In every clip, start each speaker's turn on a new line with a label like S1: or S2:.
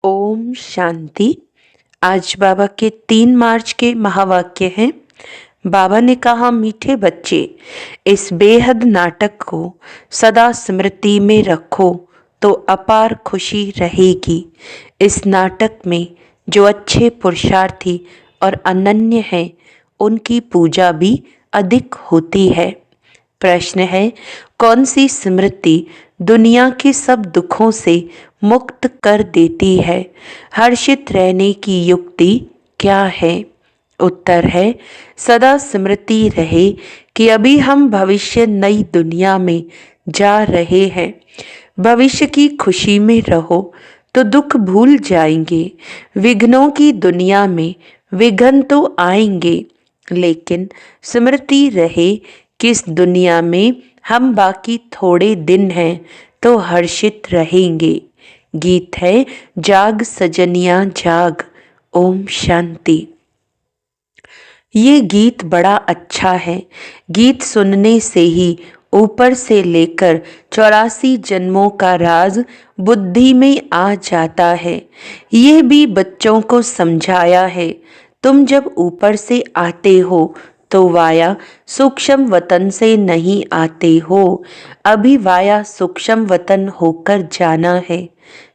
S1: ओम शांति। आज बाबा के 3 मार्च के महावाक्य हैं। बाबा ने कहा, मीठे बच्चे, इस बेहद नाटक को सदा स्मृति में रखो तो अपार खुशी रहेगी। इस नाटक में जो अच्छे पुरुषार्थी और अनन्य हैं, उनकी पूजा भी अधिक होती है। प्रश्न है, कौन सी स्मृति दुनिया के सब दुखों से मुक्त कर देती है? हर्षित रहने की युक्ति क्या है? उत्तर है, सदा स्मृति रहे कि अभी हम भविष्य नई दुनिया में जा रहे हैं। भविष्य की खुशी में रहो तो दुख भूल जाएंगे। विघ्नों की दुनिया में विघ्न तो आएंगे, लेकिन स्मृति रहे कि इस दुनिया में हम बाकी थोड़े दिन हैं तो हर्षित रहेंगे। गीत है, जाग सजनिया जाग। ओम शांति। ये गीत बड़ा अच्छा है। गीत सुनने से ही ऊपर से लेकर 84 जन्मों का राज बुद्धि में आ जाता है। ये भी बच्चों को समझाया है। तुम जब ऊपर से आते हो तो वाया सूक्ष्म वतन से नहीं आते हो। अभी वाया सूक्ष्म वतन होकर जाना है।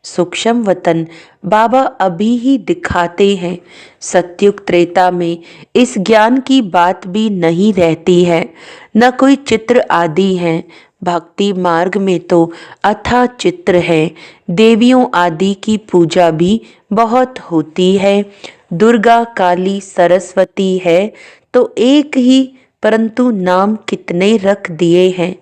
S1: सूक्ष्म वतन बाबा अभी ही दिखाते हैं। सत्युग त्रेता में इस ज्ञान की बात भी नहीं रहती है, न कोई चित्र आदि है। भक्ति मार्ग में तो अथाह चित्र है। देवियों आदि की पूजा भी बहुत होती है। दुर्गा, काली, सरस्वती है तो एक ही, परंतु नाम कितने रख दिए हैं।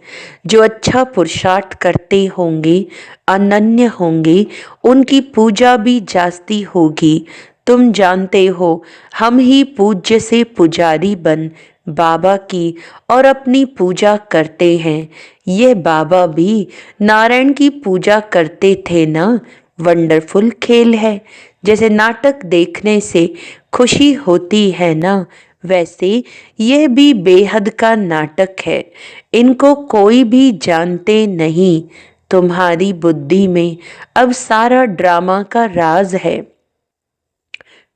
S1: जो अच्छा पुरुषार्थ करते होंगे, अनन्य होंगे, उनकी पूजा भी जास्ती होगी। तुम जानते हो, हम ही पूज्य से पुजारी बन बाबा की और अपनी पूजा करते हैं। ये बाबा भी नारायण की पूजा करते थे ना। वंडरफुल खेल है। जैसे नाटक देखने से खुशी होती है ना, वैसे यह भी बेहद का नाटक है। इनको कोई भी जानते नहीं। तुम्हारी बुद्धि में अब सारा ड्रामा का राज है।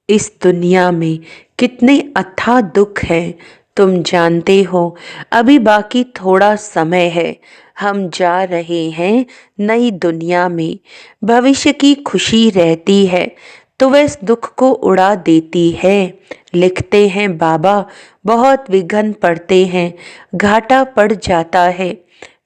S1: इस दुनिया में कितने अथाह दुख हैं, तुम जानते हो। अभी बाकी थोड़ा समय है। हम जा रहे हैं नई दुनिया में। भविष्य की खुशी रहती है तो वह इस दुख को उड़ा देती है। लिखते हैं बाबा, बहुत विघ्न पड़ते हैं, घाटा पड़ जाता है।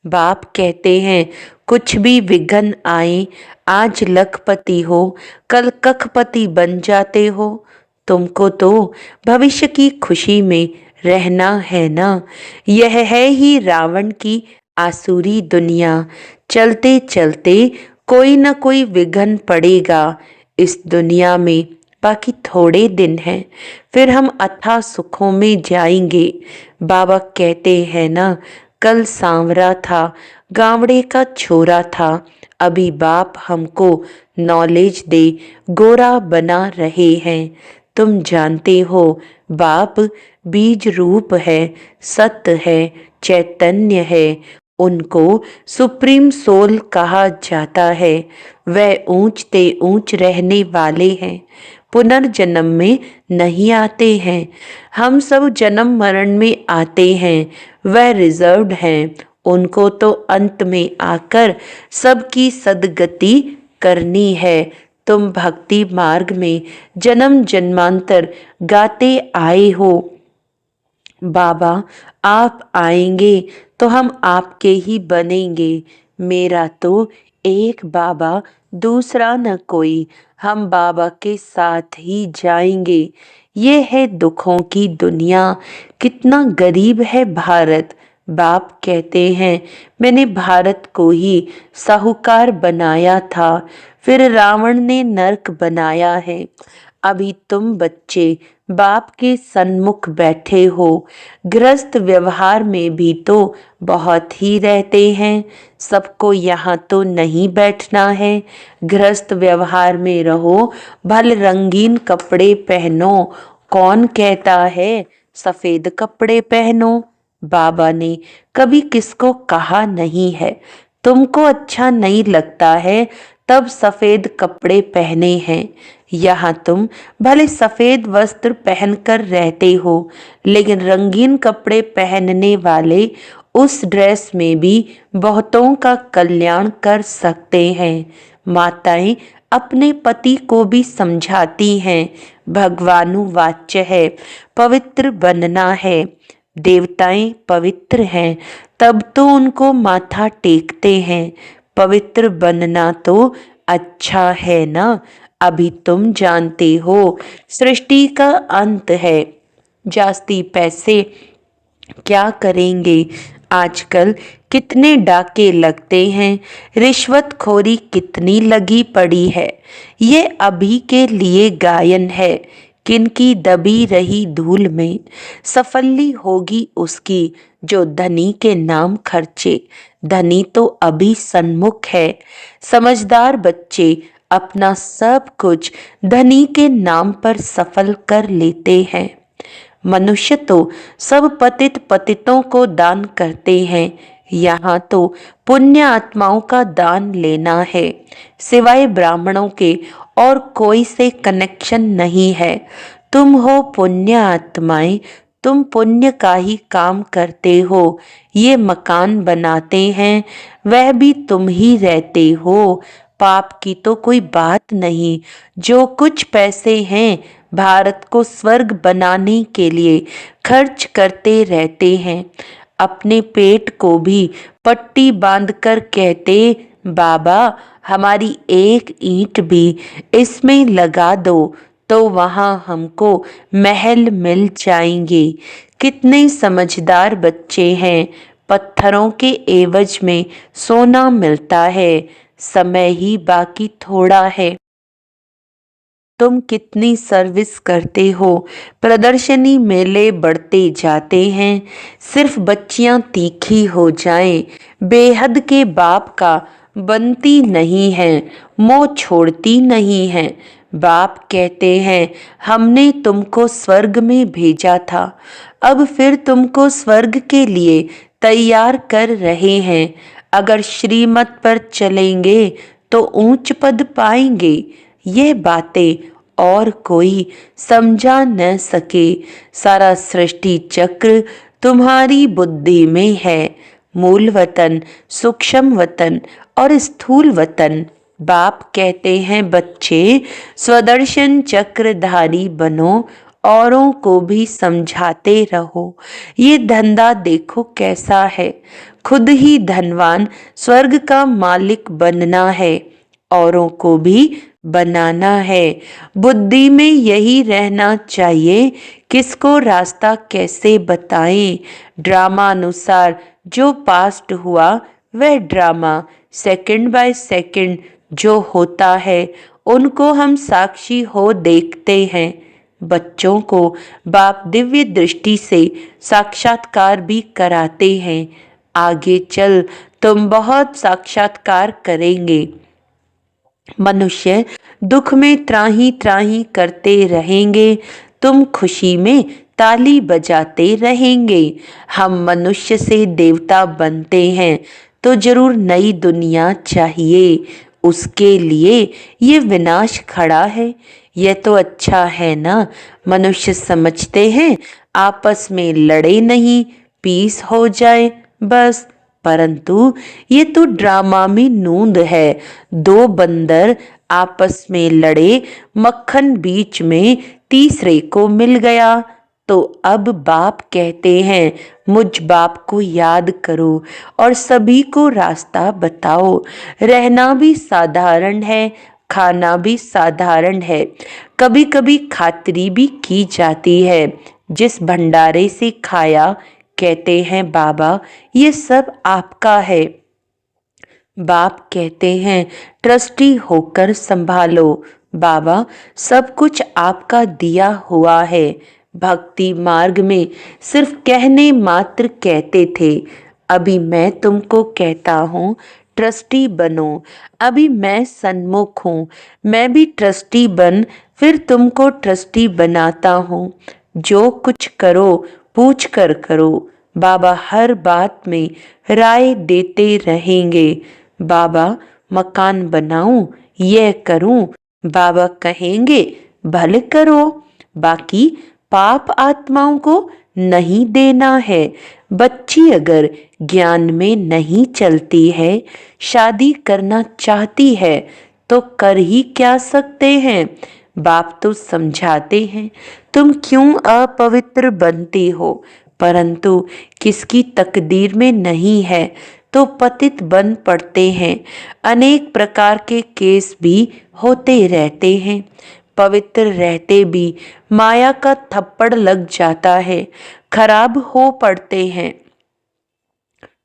S1: बाप कहते हैं, कुछ भी विघ्न आए, आज लखपति हो कल कखपति बन जाते हो। तुमको तो भविष्य की खुशी में रहना है ना। यह है ही रावण की आसुरी दुनिया। चलते चलते कोई न कोई विघ्न पड़ेगा इस दुनिया में। बाकी थोड़े दिन हैं, फिर हम अथाह सुखों में जाएंगे। बाबा कहते हैं ना, कल सांवरा था, गावड़े का छोरा था। अभी बाप हमको नॉलेज दे गोरा बना रहे हैं। तुम जानते हो, बाप बीज रूप है, सत्य है, चैतन्य है। उनको सुप्रीम सोल कहा जाता है। वह ऊंचते ऊंच रहने वाले हैं, पुनर्जन्म में नहीं आते हैं। हम सब जन्म मरण में आते हैं। वह रिजर्व्ड हैं। उनको तो अंत में आकर सबकी सदगति करनी है। तुम भक्ति मार्ग में जन्म जन्मांतर गाते आए हो। बाबा आप आएंगे तो हम आपके ही बनेंगे। मेरा तो एक बाबा, दूसरा न कोई। हम बाबा के साथ ही जाएंगे। ये है दुखों की दुनिया। कितना गरीब है भारत। बाप कहते हैं, मैंने भारत को ही साहूकार बनाया था, फिर रावण ने नरक बनाया है। अभी तुम बच्चे बाप के सन्मुख बैठे हो। गृहस्थ व्यवहार में भी तो बहुत ही रहते हैं। सबको यहाँ तो नहीं बैठना है। गृहस्थ व्यवहार में रहो, भल रंगीन कपड़े पहनो। कौन कहता है सफेद कपड़े पहनो? बाबा ने कभी किसको कहा नहीं है। तुमको अच्छा नहीं लगता है तब सफेद कपड़े पहने हैं। यहाँ तुम भले सफेद वस्त्र पहनकर रहते हो, लेकिन रंगीन कपड़े पहनने वाले उस ड्रेस में भी बहुतों का कल्याण कर सकते हैं। माताएं अपने पति को भी समझाती हैं, भगवानुवाच्य है, पवित्र बनना है। देवताएं पवित्र हैं, तब तो उनको माथा टेकते हैं। पवित्र बनना तो अच्छा है ना। अभी तुम जानते हो सृष्टि का अंत है। जास्ती पैसे क्या करेंगे। आजकल कितने डाके लगते हैं, रिश्वतखोरी कितनी लगी पड़ी है। ये अभी के लिए गायन है, किनकी दबी रही धूल में सफली होगी उसकी जो धनी के नाम खर्चे। धनी तो अभी सन्मुख है। समझदार बच्चे अपना सब कुछ धनी के नाम पर सफल कर लेते हैं। मनुष्य तो सब पतित पतितों को दान करते हैं। यहाँ तो पुण्य आत्माओं का दान लेना है। सिवाय ब्राह्मणों के और कोई से कनेक्शन नहीं है। तुम हो पुण्य आत्माएं, तुम पुण्य का ही काम करते हो। ये मकान बनाते हैं, वह भी तुम ही रहते हो। पाप की तो कोई बात नहीं। जो कुछ पैसे हैं भारत को स्वर्ग बनाने के लिए खर्च करते रहते हैं। अपने पेट को भी पट्टी बांधकर कहते, बाबा हमारी एक ईंट भी इसमें लगा दो तो वहां हमको महल मिल जाएंगे। कितने समझदार बच्चे हैं। पत्थरों के एवज में सोना मिलता है। समय ही बाकी थोड़ा है। तुम कितनी सर्विस करते हो। प्रदर्शनी मेले बढ़ते जाते हैं। सिर्फ बच्चियां तीखी हो जाएं, बेहद के बाप का बनती नहीं है, मोह छोड़ती नहीं है। बाप कहते हैं हमने तुमको स्वर्ग में भेजा था, अब फिर तुमको स्वर्ग के लिए तैयार कर रहे हैं। अगर श्रीमत पर चलेंगे तो ऊंच पद पाएंगे। ये बातें और कोई समझा न सके। सारा सृष्टि चक्र तुम्हारी बुद्धि में है। मूल वतन, सूक्ष्म वतन और स्थूल वतन। बाप कहते हैं बच्चे स्वदर्शन चक्रधारी बनो, औरों को भी समझाते रहो। ये धंधा देखो कैसा है। खुद ही धनवान स्वर्ग का मालिक बनना है, औरों को भी बनाना है। बुद्धि में यही रहना चाहिए, किसको रास्ता कैसे बताएं। ड्रामा अनुसार जो पास्ट हुआ वह ड्रामा सेकंड बाय सेकंड जो होता है उनको हम साक्षी हो देखते हैं। बच्चों को बाप दिव्य दृष्टि से साक्षात्कार भी कराते हैं। आगे चल तुम बहुत साक्षात्कार करेंगे। मनुष्य दुख में त्राही त्राही करते रहेंगे, तुम खुशी में ताली बजाते रहेंगे। हम मनुष्य से देवता बनते हैं तो जरूर नई दुनिया चाहिए। उसके लिए ये विनाश खड़ा है। यह तो अच्छा है ना। मनुष्य समझते हैं आपस में लड़े नहीं, पीस हो जाए बस। परंतु ये तो ड्रामा में नूंद है। दो बंदर आपस में लड़े, मक्खन बीच में तीसरे को मिल गया। तो अब बाप कहते हैं मुझ बाप को याद करो और सभी को रास्ता बताओ। रहना भी साधारण है, खाना भी साधारण है, कभी कभी खातिरी भी की जाती है। जिस भंडारे से खाया कहते हैं बाबा ये सब आपका है। बाप कहते हैं ट्रस्टी होकर संभालो। बाबा सब कुछ आपका दिया हुआ है। भक्ति मार्ग में सिर्फ कहने मात्र कहते थे। अभी मैं तुमको कहता हूँ ट्रस्टी बनो। अभी मैं सन्मुख हूँ, मैं भी ट्रस्टी बन फिर तुमको ट्रस्टी बनाता हूँ। जो कुछ करो पूछ कर करो। बाबा हर बात में राय देते रहेंगे। बाबा मकान बनाऊं, यह करूं, बाबा कहेंगे भले करो, बाकी पाप आत्माओं को नहीं देना है। बच्ची अगर ज्ञान में नहीं चलती है, शादी करना चाहती है, तो कर ही क्या सकते हैं। बाप तो समझाते हैं, तुम क्यों अपवित्र बनती हो, परंतु किसकी तकदीर में नहीं है तो पतित बन पड़ते हैं। अनेक प्रकार के केस भी होते रहते हैं। पवित्र रहते भी माया का थप्पड़ लग जाता है, खराब हो पड़ते हैं।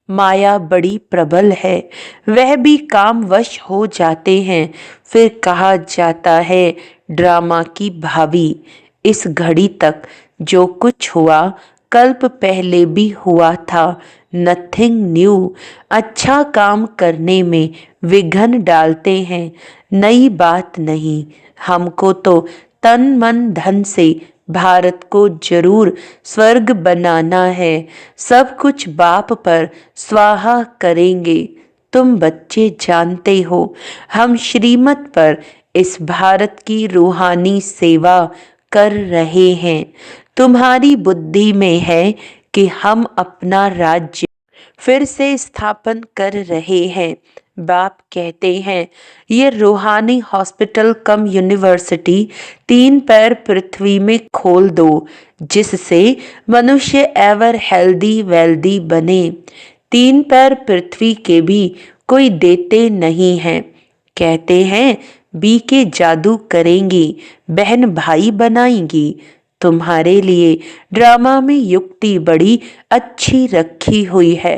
S1: माया बड़ी प्रबल है, वह भी कामवश हो जाते हैं। फिर कहा जाता है ड्रामा की भावी। इस घड़ी तक जो कुछ हुआ कल्प पहले भी हुआ था, नथिंग न्यू। अच्छा काम करने में विघ्न डालते हैं, नई बात नहीं। हमको तो तन मन धन से भारत को जरूर स्वर्ग बनाना है। सब कुछ बाप पर स्वाहा करेंगे। तुम बच्चे जानते हो, हम श्रीमत पर इस भारत की रूहानी सेवा कर रहे हैं। तुम्हारी बुद्धि में है कि हम अपना राज्य फिर से स्थापन कर रहे हैं। बाप कहते हैं ये रूहानी हॉस्पिटल कम यूनिवर्सिटी 3 पैर पृथ्वी में खोल दो, जिससे मनुष्य एवर हेल्दी वेल्दी बने। 3 पैर पृथ्वी के भी कोई देते नहीं हैं। कहते हैं बी के जादू करेंगी, बहन भाई बनाएंगी। तुम्हारे लिए ड्रामा में युक्ति बड़ी अच्छी रखी हुई है।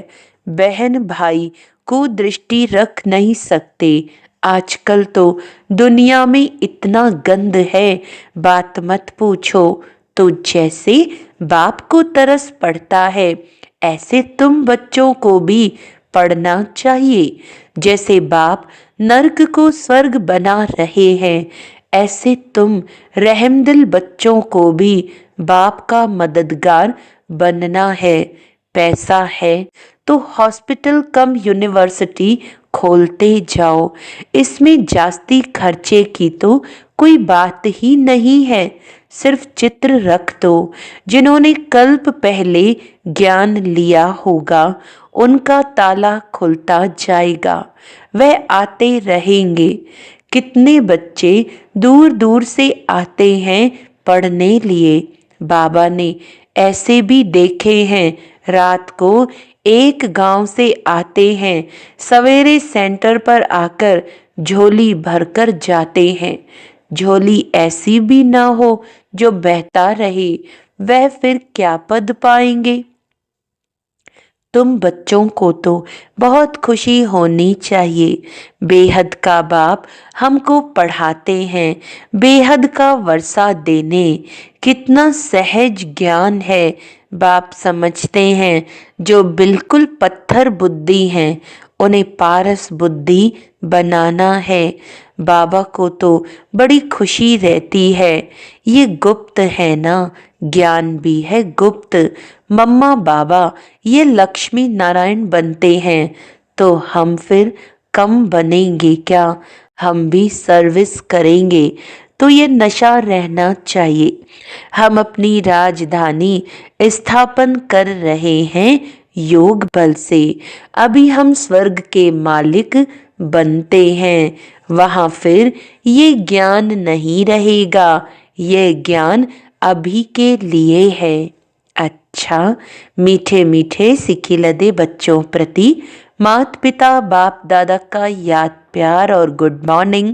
S1: बहन भाई को दृष्टि रख नहीं सकते। आजकल तो दुनिया में इतना गंद है, बात मत पूछो। तो जैसे बाप को तरस पड़ता है, ऐसे तुम बच्चों को भी पढ़ना चाहिए। जैसे बाप नर्क को स्वर्ग बना रहे हैं, ऐसे तुम रहमदिल बच्चों को भी बाप का मददगार बनना है। पैसा है तो हॉस्पिटल कम यूनिवर्सिटी खोलते जाओ, इसमें जास्ती खर्चे की तो कोई बात ही नहीं है। सिर्फ चित्र रख दो। जिन्होंने कल्प पहले ज्ञान लिया होगा, उनका ताला खुलता जाएगा, वह आते रहेंगे। कितने बच्चे दूर दूर से आते हैं पढ़ने लिए। बाबा ने ऐसे भी देखे हैं, रात को एक गांव से आते हैं, सवेरे सेंटर पर आकर झोली भरकर जाते हैं। झोली ऐसी भी ना हो जो बहता रहे, वह फिर क्या पद पाएंगे। तुम बच्चों को तो बहुत खुशी होनी चाहिए। बेहद का बाप हमको पढ़ाते हैं, बेहद का वर्षा देने। कितना सहज ज्ञान है। बाप समझते हैं जो बिल्कुल पत्थर बुद्धि हैं, उन्हें पारस बुद्धि बनाना है। बाबा को तो बड़ी खुशी रहती है। ये गुप्त है ना, ज्ञान भी है गुप्त। मम्मा बाबा ये लक्ष्मी नारायण बनते हैं, तो हम फिर कम बनेंगे क्या। हम भी सर्विस करेंगे, तो ये नशा रहना चाहिए। हम अपनी राजधानी स्थापन कर रहे हैं योग बल से। अभी हम स्वर्ग के मालिक बनते हैं, वहां फिर ये ज्ञान नहीं रहेगा। ये ज्ञान अभी के लिए है। अच्छा, मीठे मीठे सिखिलदे बच्चों प्रति माता पिता बाप दादा का याद प्यार और गुड मॉर्निंग।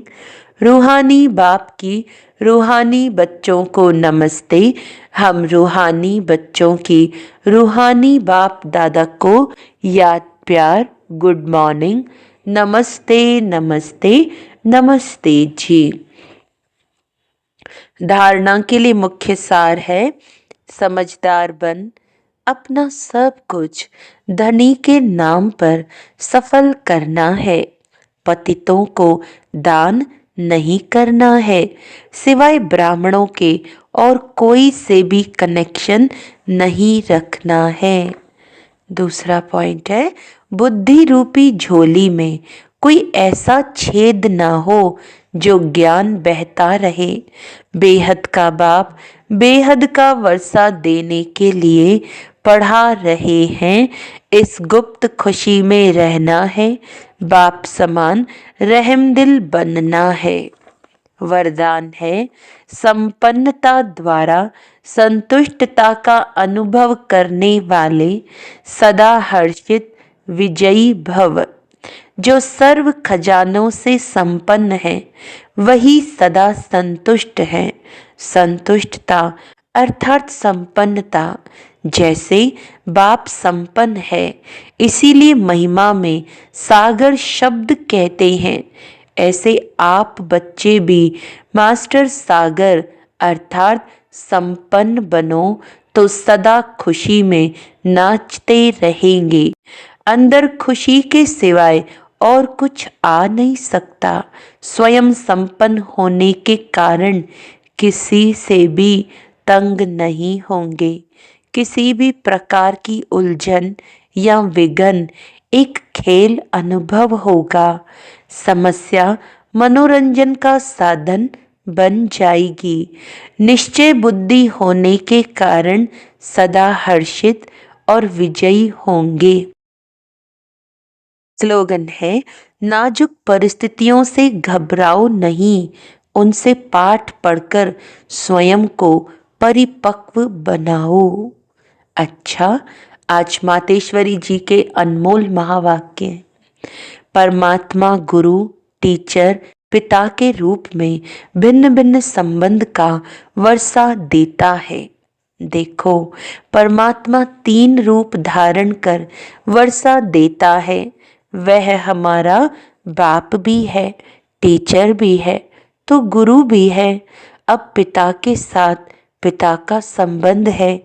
S1: रूहानी बाप की रूहानी बच्चों को नमस्ते। हम रूहानी बच्चों की रूहानी बाप दादा को याद प्यार गुड मॉर्निंग, नमस्ते नमस्ते नमस्ते जी। धारणा के लिए मुख्य सार है, समझदार बन अपना सब कुछ धनी के नाम पर सफल करना है। पतितों को दान नहीं करना है, सिवाय ब्राह्मणों के और कोई से भी कनेक्शन नहीं रखना है। दूसरा पॉइंट है, बुद्धि रूपी झोली में कोई ऐसा छेद ना हो जो ज्ञान बहता रहे। बेहद का बाप बेहद का वर्षा देने के लिए पढ़ा रहे हैं। इस गुप्त खुशी में रहना है, बाप समान रहमदिल बनना है। वरदान है, संपन्नता द्वारा संतुष्टता का अनुभव करने वाले सदा हर्षित विजयी भव। जो सर्व खजानों से संपन्न है वही सदा संतुष्ट है। संतुष्टता अर्थात संपन्नता। जैसे बाप संपन्न है, इसीलिए महिमा में सागर शब्द कहते हैं। ऐसे आप बच्चे भी मास्टर सागर अर्थात संपन्न बनो तो सदा खुशी में नाचते रहेंगे। अंदर खुशी के सिवाय और कुछ आ नहीं सकता। स्वयं संपन्न होने के कारण किसी से भी तंग नहीं होंगे। किसी भी प्रकार की उलझन या विघ्न एक खेल अनुभव होगा। समस्या मनोरंजन का साधन बन जाएगी। निश्चय बुद्धि होने के कारण सदा हर्षित और विजयी होंगे। स्लोगन है, नाजुक परिस्थितियों से घबराओ नहीं, उनसे पाठ पढ़कर स्वयं को परिपक्व बनाओ। अच्छा, आज मातेश्वरी जी के अनमोल महावाक्य हैं। परमात्मा गुरु, टीचर, पिता के रूप में भिन्न भिन्न संबंध का वर्षा देता है। देखो, परमात्मा 3 रूप धारण कर वर्षा देता है। वह हमारा बाप भी है, टीचर भी है, तो गुरु भी है। अब पिता के साथ पिता का संबंध है,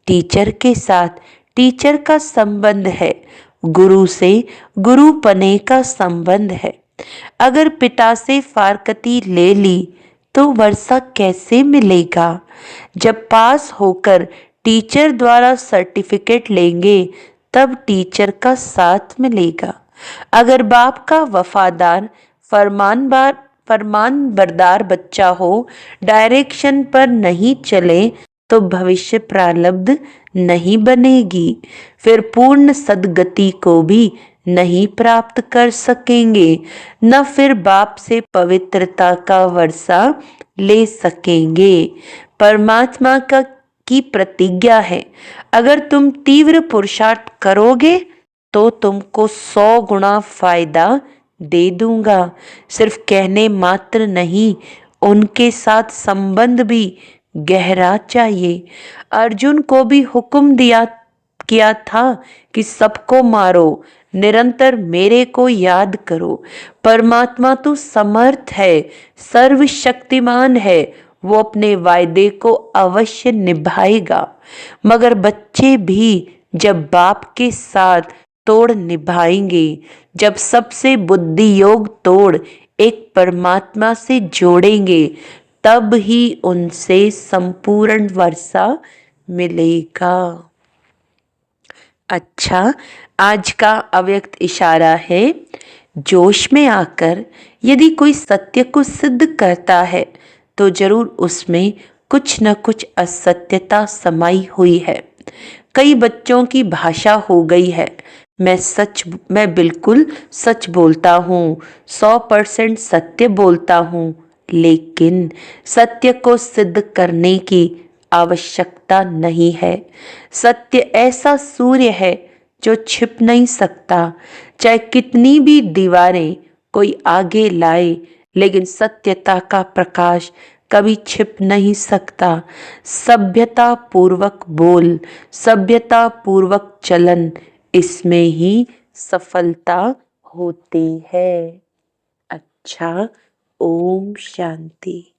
S1: टीचर के साथ टीचर का संबंध है, गुरु से गुरुपने का संबंध है। अगर पिता से फारकती ले ली तो वर्षा कैसे मिलेगा? जब पास होकर टीचर द्वारा सर्टिफिकेट लेंगे तब टीचर का साथ मिलेगा। अगर बाप का वफादार फरमानबरदार बच्चा हो, डायरेक्शन पर नहीं चले तो भविष्य प्रारब्ध नहीं बनेगी। फिर पूर्ण सद्गति को भी नहीं प्राप्त कर सकेंगे, न फिर बाप से पवित्रता का वर्षा ले सकेंगे। परमात्मा की प्रतिज्ञा है, अगर तुम तीव्र पुरुषार्थ करोगे तो तुमको 100 गुना फायदा दे दूंगा। सिर्फ कहने मात्र नहीं, उनके साथ संबंध भी गहरा चाहिए। अर्जुन को भी हुक्म किया था कि सबको मारो, निरंतर मेरे को याद करो। परमात्मा तो समर्थ है, सर्वशक्तिमान है, वो अपने वायदे को अवश्य निभाएगा। मगर बच्चे भी जब बाप के साथ तोड़ निभाएंगे, जब सबसे बुद्धि योग तोड़ एक परमात्मा से जोड़ेंगे, तब ही उनसे संपूर्ण वर्षा मिलेगा। अच्छा, आज का अव्यक्त इशारा है, जोश में आकर यदि कोई सत्य को सिद्ध करता है तो जरूर उसमें कुछ न कुछ असत्यता समाई हुई है। कई बच्चों की भाषा हो गई है, मैं बिल्कुल सच बोलता हूँ, 100% सत्य बोलता हूँ। लेकिन सत्य को सिद्ध करने की आवश्यकता नहीं है। सत्य ऐसा सूर्य है जो छिप नहीं सकता। चाहे कितनी भी दीवारें कोई आगे लाए, लेकिन सत्यता का प्रकाश कभी छिप नहीं सकता। सभ्यता पूर्वक बोल, सभ्यता पूर्वक चलन, इसमें ही सफलता होती है। अच्छा, ओम शांति।